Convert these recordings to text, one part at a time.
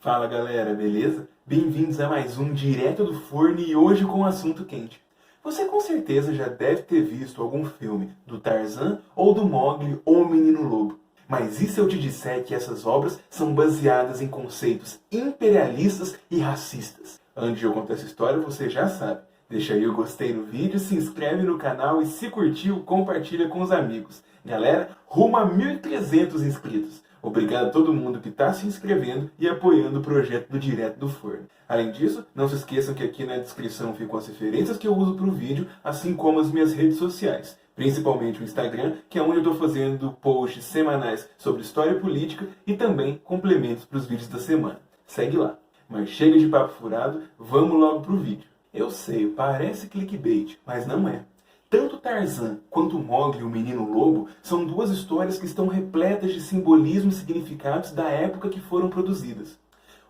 Fala galera, beleza? Bem-vindos a mais um Direto do Forno e hoje com um assunto quente. Você com certeza já deve ter visto algum filme do Tarzan ou do Mowgli ou o Menino Lobo. Mas e se eu te disser que essas obras são baseadas em conceitos imperialistas e racistas? Antes de eu contar essa história, você já sabe. Deixa aí o gostei no vídeo, se inscreve no canal e se curtiu, compartilha com os amigos. Galera, rumo a 1.300 inscritos. Obrigado a todo mundo que está se inscrevendo e apoiando o projeto do Direto do Forno. Além disso, não se esqueçam que aqui na descrição ficam as referências que eu uso para o vídeo, assim como as minhas redes sociais. Principalmente o Instagram, que é onde eu estou fazendo posts semanais sobre história política e também complementos para os vídeos da semana. Segue lá. Mas chega de papo furado, vamos logo para o vídeo. Eu sei, parece clickbait, mas não é. Tanto Tarzan quanto Mowgli, o Menino Lobo, são duas histórias que estão repletas de simbolismo e significados da época que foram produzidas.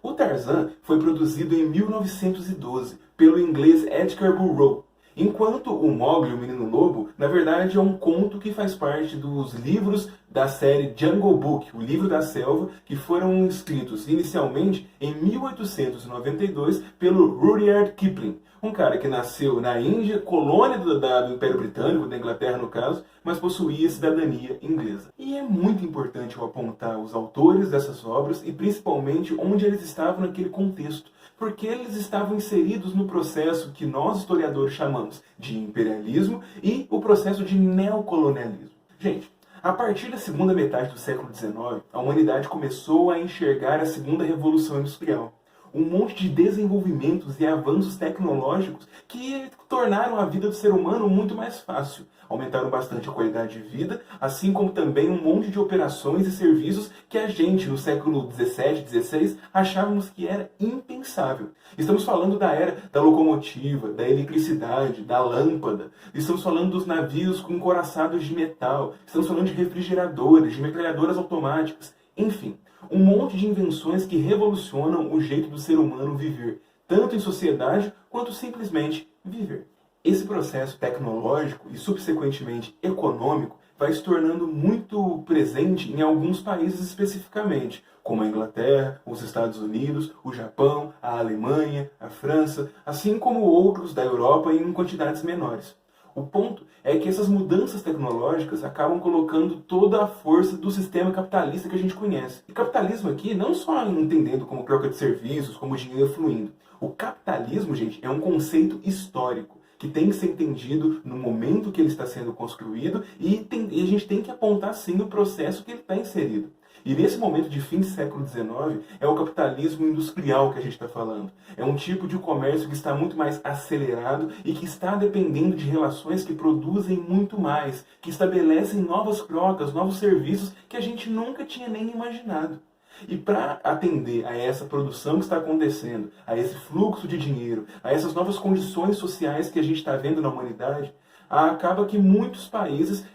O Tarzan foi produzido em 1912 pelo inglês Edgar Burrough, enquanto o Mowgli, o Menino Lobo, na verdade é um conto que faz parte dos livros da série Jungle Book, o Livro da Selva, que foram escritos inicialmente em 1892 pelo Rudyard Kipling, um cara que nasceu na Índia, colônia do Império Britânico, da Inglaterra no caso, mas possuía cidadania inglesa. E é muito importante eu apontar os autores dessas obras e principalmente onde eles estavam naquele contexto, porque eles estavam inseridos no processo que nós historiadores chamamos de imperialismo e o processo de neocolonialismo. Gente, a partir da segunda metade do século XIX, a humanidade começou a enxergar a segunda revolução industrial. Um monte de desenvolvimentos e avanços tecnológicos que tornaram a vida do ser humano muito mais fácil. Aumentaram bastante a qualidade de vida, assim como também um monte de operações e serviços que a gente, no século XVII, XVI, achávamos que era impensável. Estamos falando da era da locomotiva, da eletricidade, da lâmpada. Estamos falando dos navios com encoraçados de metal. Estamos falando de refrigeradores, de metralhadoras automáticas. Enfim, um monte de invenções que revolucionam o jeito do ser humano viver, tanto em sociedade quanto simplesmente viver. Esse processo tecnológico e subsequentemente econômico vai se tornando muito presente em alguns países especificamente, como a Inglaterra, os Estados Unidos, o Japão, a Alemanha, a França, assim como outros da Europa em quantidades menores. O ponto é que essas mudanças tecnológicas acabam colocando toda a força do sistema capitalista que a gente conhece. E capitalismo aqui não só entendendo como troca de serviços, como dinheiro fluindo. O capitalismo, gente, é um conceito histórico que tem que ser entendido no momento que ele está sendo construído e a gente tem que apontar sim o processo que ele está inserido. E nesse momento de fim de século XIX, é o capitalismo industrial que a gente está falando. É um tipo de comércio que está muito mais acelerado e que está dependendo de relações que produzem muito mais, que estabelecem novas trocas, novos serviços que a gente nunca tinha nem imaginado. E para atender a essa produção que está acontecendo, a esse fluxo de dinheiro, a essas novas condições sociais que a gente está vendo na humanidade, acaba que muitos países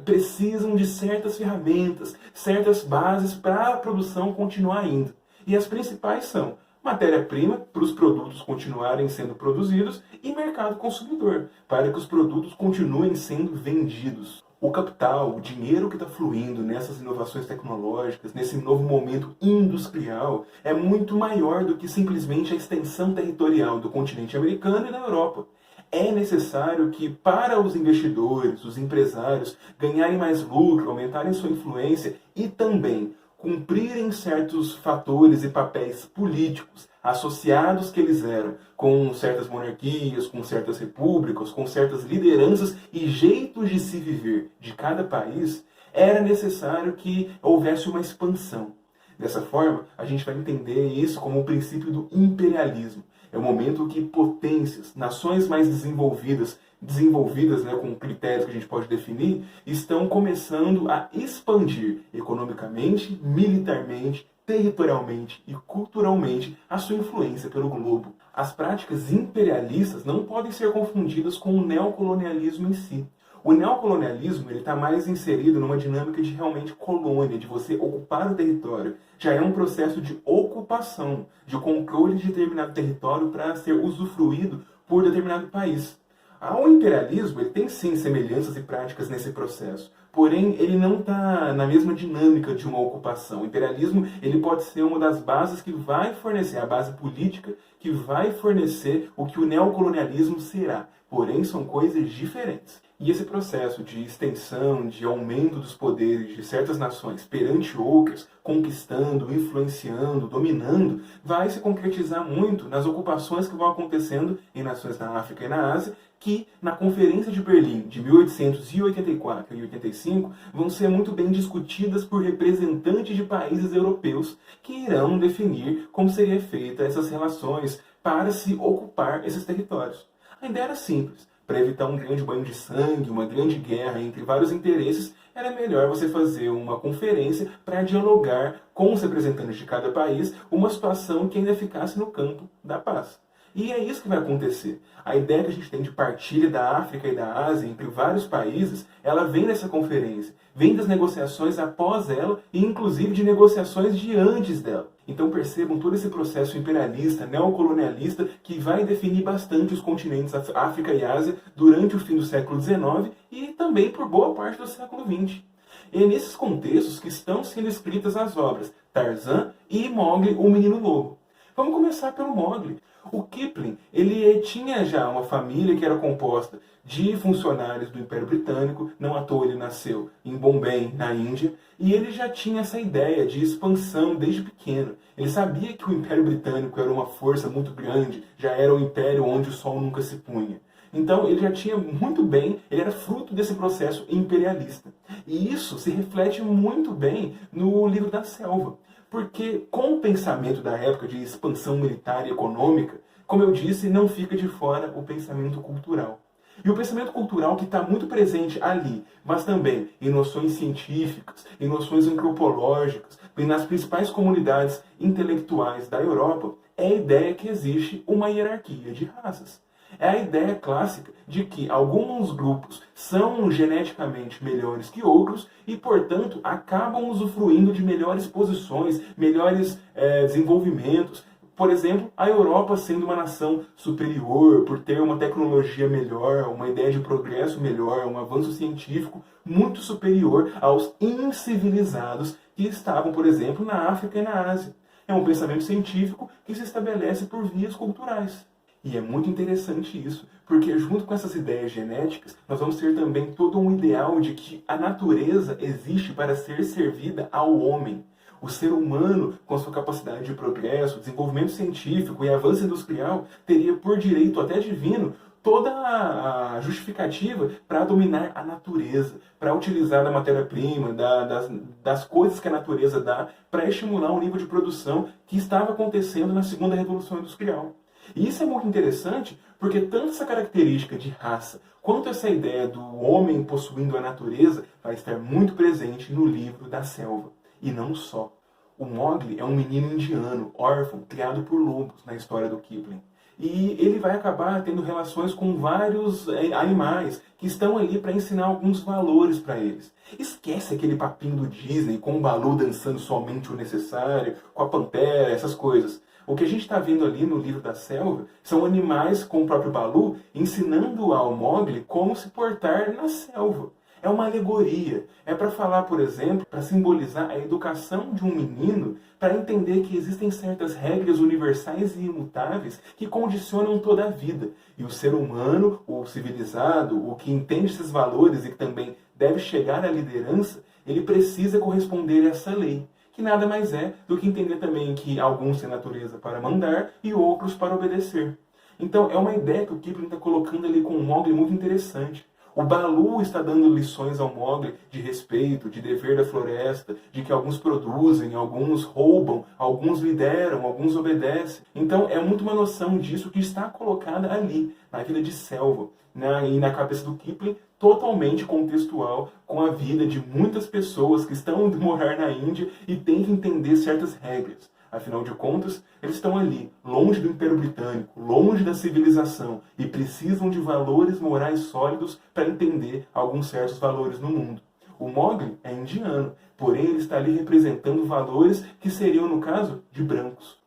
precisam de certas ferramentas, certas bases para a produção continuar indo. E as principais são matéria-prima para os produtos continuarem sendo produzidos e mercado consumidor, para que os produtos continuem sendo vendidos. O capital, o dinheiro que está fluindo nessas inovações tecnológicas, nesse novo momento industrial, é muito maior do que simplesmente a extensão territorial do continente americano e da Europa. É necessário que, para os investidores, os empresários, ganharem mais lucro, aumentarem sua influência e também cumprirem certos fatores e papéis políticos associados que eles eram com certas monarquias, com certas repúblicas, com certas lideranças e jeitos de se viver de cada país, era necessário que houvesse uma expansão. Dessa forma, a gente vai entender isso como o princípio do imperialismo. É o momento que potências, nações mais desenvolvidas, com critérios que a gente pode definir, estão começando a expandir economicamente, militarmente, territorialmente e culturalmente a sua influência pelo globo. As práticas imperialistas não podem ser confundidas com o neocolonialismo em si. O neocolonialismo está mais inserido numa dinâmica de realmente colônia, de você ocupar o território. Já é um processo de ocupação, de controle de determinado território para ser usufruído por determinado país. O imperialismo ele tem sim semelhanças e práticas nesse processo. porém ele não está na mesma dinâmica de uma ocupação. O imperialismo ele pode ser uma das bases que vai fornecer, a base política que vai fornecer o que o neocolonialismo será. Porém, são coisas diferentes. E esse processo de extensão, de aumento dos poderes de certas nações perante outras, conquistando, influenciando, dominando, vai se concretizar muito nas ocupações que vão acontecendo em nações na África e na Ásia, que na Conferência de Berlim de 1884 e 85 vão ser muito bem discutidas por representantes de países europeus que irão definir como seria feita essas relações para se ocupar esses territórios. A ideia era simples. Para evitar um grande banho de sangue, uma grande guerra entre vários interesses, era melhor você fazer uma conferência para dialogar com os representantes de cada país uma situação que ainda ficasse no campo da paz. E é isso que vai acontecer. A ideia que a gente tem de partilha da África e da Ásia entre vários países, ela vem dessa conferência, vem das negociações após ela e inclusive de negociações de antes dela. Então percebam todo esse processo imperialista, neocolonialista, que vai definir bastante os continentes África e Ásia durante o fim do século XIX e também por boa parte do século XX. E é nesses contextos que estão sendo escritas as obras Tarzan e Mowgli, o Menino Lobo. Vamos começar pelo Mowgli. O Kipling, ele tinha já uma família que era composta de funcionários do Império Britânico, não à toa ele nasceu em Bombay, na Índia, e ele já tinha essa ideia de expansão desde pequeno. Ele sabia que o Império Britânico era uma força muito grande, já era um império onde o sol nunca se punha. Então ele já tinha muito bem, ele era fruto desse processo imperialista. E isso se reflete muito bem no Livro da Selva. Porque com o pensamento da época de expansão militar e econômica, como eu disse, não fica de fora o pensamento cultural. E o pensamento cultural que está muito presente ali, mas também em noções científicas, em noções antropológicas, e nas principais comunidades intelectuais da Europa, é a ideia que existe uma hierarquia de raças. É a ideia clássica de que alguns grupos são geneticamente melhores que outros e, portanto, acabam usufruindo de melhores posições, melhores desenvolvimentos. Por exemplo, a Europa sendo uma nação superior, por ter uma tecnologia melhor, uma ideia de progresso melhor, um avanço científico muito superior aos incivilizados que estavam, por exemplo, na África e na Ásia. É um pensamento científico que se estabelece por vias culturais. E é muito interessante isso, porque junto com essas ideias genéticas, nós vamos ter também todo um ideal de que a natureza existe para ser servida ao homem. O ser humano, com a sua capacidade de progresso, desenvolvimento científico e avanço industrial, teria por direito até divino toda a justificativa para dominar a natureza, para utilizar da matéria-prima, das coisas que a natureza dá, para estimular um nível de produção que estava acontecendo na segunda revolução industrial. E isso é muito interessante porque tanto essa característica de raça quanto essa ideia do homem possuindo a natureza vai estar muito presente no Livro da Selva. E não só. O Mowgli é um menino indiano, órfão, criado por lobos na história do Kipling. E ele vai acabar tendo relações com vários animais que estão ali para ensinar alguns valores para eles. Esquece aquele papinho do Disney com o Baloo dançando somente o necessário, com a pantera, essas coisas. O que a gente está vendo ali no Livro da Selva são animais, com o próprio Baloo, ensinando ao Mowgli como se portar na selva. É uma alegoria. É para falar, por exemplo, para simbolizar a educação de um menino, para entender que existem certas regras universais e imutáveis que condicionam toda a vida. E o ser humano, o civilizado, o que entende esses valores e que também deve chegar à liderança, ele precisa corresponder a essa lei. Que nada mais é do que entender também que alguns têm natureza para mandar e outros para obedecer. Então é uma ideia que o Kipling está colocando ali com o Mowgli muito interessante. O Baloo está dando lições ao Mowgli de respeito, de dever da floresta, de que alguns produzem, alguns roubam, alguns lideram, alguns obedecem. Então é muito uma noção disso que está colocada ali, na vida de selva, e na cabeça do Kipling, totalmente contextual com a vida de muitas pessoas que estão a morar na Índia e têm que entender certas regras. Afinal de contas, eles estão ali, longe do Império Britânico, longe da civilização, e precisam de valores morais sólidos para entender alguns certos valores no mundo. O Mowgli é indiano, porém ele está ali representando valores que seriam, no caso, de brancos.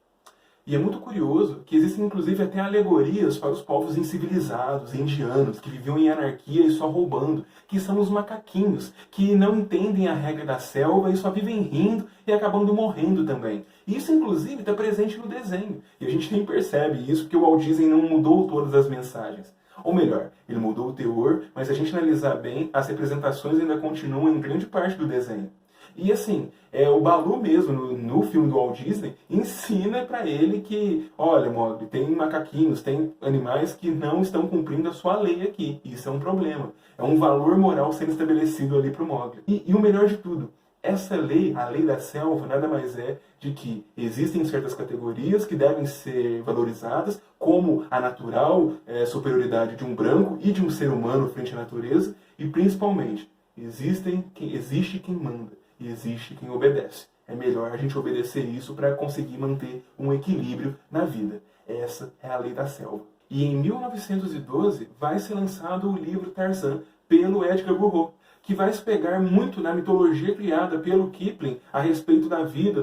E é muito curioso que existem inclusive até alegorias para os povos incivilizados, indianos, que viviam em anarquia e só roubando, que são os macaquinhos, que não entendem a regra da selva e só vivem rindo e acabando morrendo também. E isso inclusive está presente no desenho. E a gente nem percebe isso porque o Walt Disney não mudou todas as mensagens. Ou melhor, ele mudou o teor, mas se a gente analisar bem, as representações ainda continuam em grande parte do desenho. E assim, o Baloo mesmo, no filme do Walt Disney, ensina pra ele que, olha, Mowgli, tem macaquinhos, tem animais que não estão cumprindo a sua lei aqui. Isso é um problema. É um valor moral sendo estabelecido ali pro Mowgli. E o melhor de tudo, essa lei, a lei da selva, nada mais é de que existem certas categorias que devem ser valorizadas, como a natural superioridade de um branco e de um ser humano frente à natureza, e principalmente, existe quem manda e existe quem obedece. É melhor a gente obedecer isso para conseguir manter um equilíbrio na vida. Essa é a lei da selva. E em 1912 vai ser lançado o livro Tarzan pelo Edgar Burroughs, que vai se pegar muito na mitologia criada pelo Kipling a respeito da vida,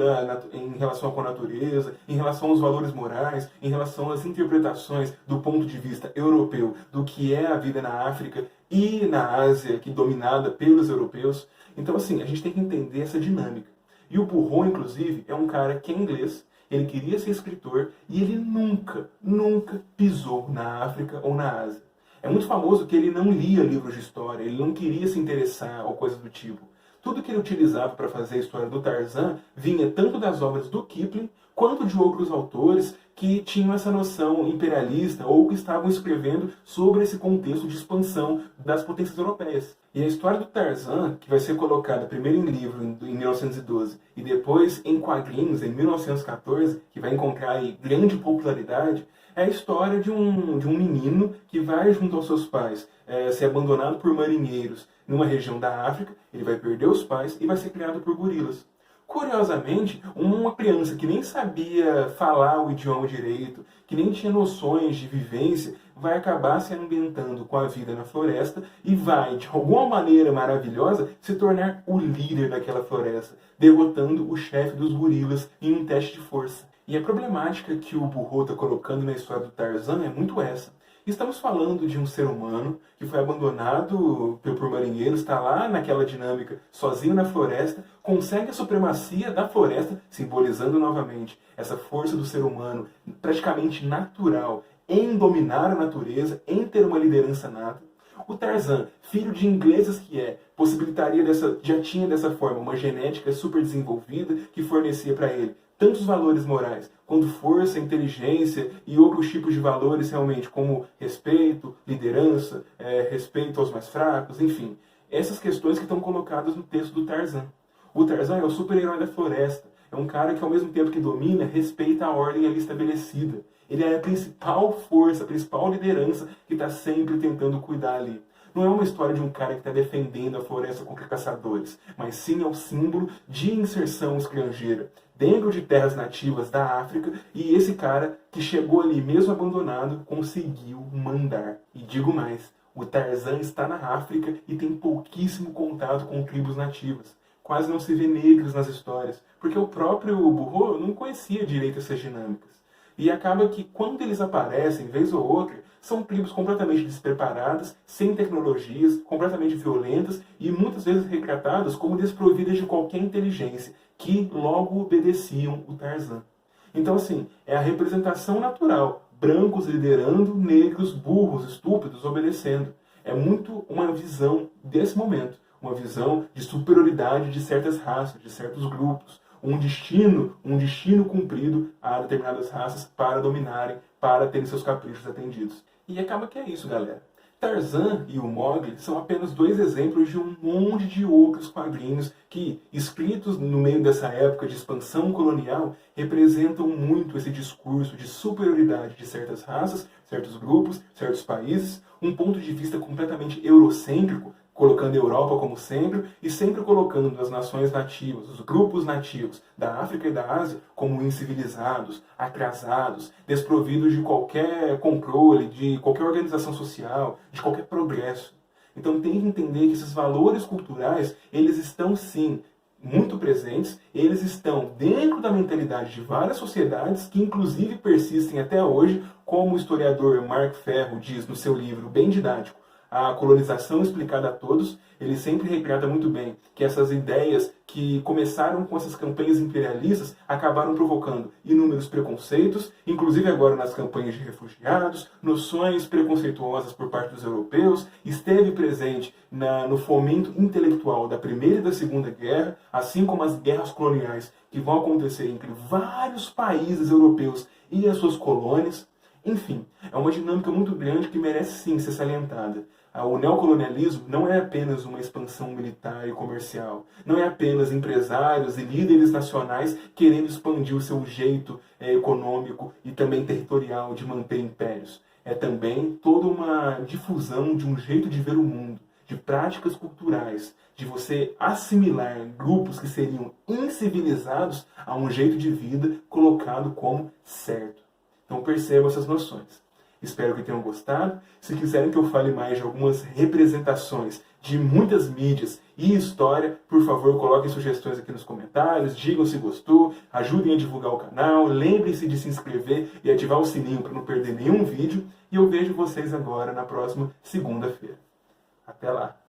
em relação com a natureza, em relação aos valores morais, em relação às interpretações do ponto de vista europeu do que é a vida na África e na Ásia, que é dominada pelos europeus. Então, assim, a gente tem que entender essa dinâmica. E o Burroughs, inclusive, é um cara que é inglês, ele queria ser escritor e ele nunca pisou na África ou na Ásia. É muito famoso que ele não lia livros de história, ele não queria se interessar ou coisa do tipo. Tudo que ele utilizava para fazer a história do Tarzan vinha tanto das obras do Kipling quanto de outros autores que tinham essa noção imperialista ou que estavam escrevendo sobre esse contexto de expansão das potências europeias. E a história do Tarzan, que vai ser colocada primeiro em livro em 1912 e depois em quadrinhos em 1914, que vai encontrar aí grande popularidade, é a história de um menino que vai junto aos seus pais ser abandonado por marinheiros numa região da África, ele vai perder os pais e vai ser criado por gorilas. Curiosamente, uma criança que nem sabia falar o idioma direito, que nem tinha noções de vivência, vai acabar se ambientando com a vida na floresta e vai, de alguma maneira maravilhosa, se tornar o líder daquela floresta, derrotando o chefe dos gorilas em um teste de força. E a problemática que o Burroughs está colocando na história do Tarzan é muito essa. Estamos falando de um ser humano que foi abandonado por marinheiros, está lá naquela dinâmica, sozinho na floresta, consegue a supremacia da floresta, simbolizando novamente essa força do ser humano praticamente natural em dominar a natureza, em ter uma liderança nata. O Tarzan, filho de ingleses que possibilitaria já tinha dessa forma uma genética super desenvolvida que fornecia para ele tantos valores morais, quanto força, inteligência e outros tipos de valores realmente, como respeito, liderança, respeito aos mais fracos, enfim. Essas questões que estão colocadas no texto do Tarzan. O Tarzan é o super-herói da floresta. É um cara que, ao mesmo tempo que domina, respeita a ordem ali estabelecida. Ele é a principal força, a principal liderança que está sempre tentando cuidar ali. Não é uma história de um cara que está defendendo a floresta contra caçadores, mas sim é o símbolo de inserção estrangeira dentro de terras nativas da África, e esse cara que chegou ali mesmo abandonado conseguiu mandar. E digo mais, o Tarzan está na África e tem pouquíssimo contato com tribos nativas. Quase não se vê negros nas histórias, porque o próprio Burroughs não conhecia direito essas dinâmicas. E acaba que quando eles aparecem, vez ou outra, são tribos completamente despreparadas, sem tecnologias, completamente violentas e muitas vezes retratadas como desprovidas de qualquer inteligência, que logo obedeciam o Tarzan. Então, assim, é a representação natural. Brancos liderando, negros, burros, estúpidos, obedecendo. É muito uma visão desse momento. Uma visão de superioridade de certas raças, de certos grupos. Um destino cumprido a determinadas raças para dominarem, para terem seus caprichos atendidos. E acaba que é isso, galera. Tarzan e o Mowgli são apenas dois exemplos de um monte de outros quadrinhos que, escritos no meio dessa época de expansão colonial, representam muito esse discurso de superioridade de certas raças, certos grupos, certos países, um ponto de vista completamente eurocêntrico, colocando a Europa como centro e sempre colocando as nações nativas, os grupos nativos da África e da Ásia como incivilizados, atrasados, desprovidos de qualquer controle, de qualquer organização social, de qualquer progresso. Então tem que entender que esses valores culturais, eles estão sim muito presentes, eles estão dentro da mentalidade de várias sociedades que inclusive persistem até hoje, como o historiador Mark Ferro diz no seu livro bem didático, A Colonização Explicada a Todos. Ele sempre retrata muito bem que essas ideias que começaram com essas campanhas imperialistas acabaram provocando inúmeros preconceitos, inclusive agora nas campanhas de refugiados, noções preconceituosas por parte dos europeus, esteve presente no fomento intelectual da Primeira e da Segunda Guerra, assim como as guerras coloniais que vão acontecer entre vários países europeus e as suas colônias. Enfim, é uma dinâmica muito grande que merece sim ser salientada. O neocolonialismo não é apenas uma expansão militar e comercial, não é apenas empresários e líderes nacionais querendo expandir o seu jeito econômico e também territorial de manter impérios. É também toda uma difusão de um jeito de ver o mundo, de práticas culturais, de você assimilar grupos que seriam incivilizados a um jeito de vida colocado como certo. Então perceba essas noções. Espero que tenham gostado. Se quiserem que eu fale mais de algumas representações de muitas mídias e história, por favor, coloquem sugestões aqui nos comentários, digam se gostou, ajudem a divulgar o canal, lembrem-se de se inscrever e ativar o sininho para não perder nenhum vídeo. E eu vejo vocês agora na próxima segunda-feira. Até lá!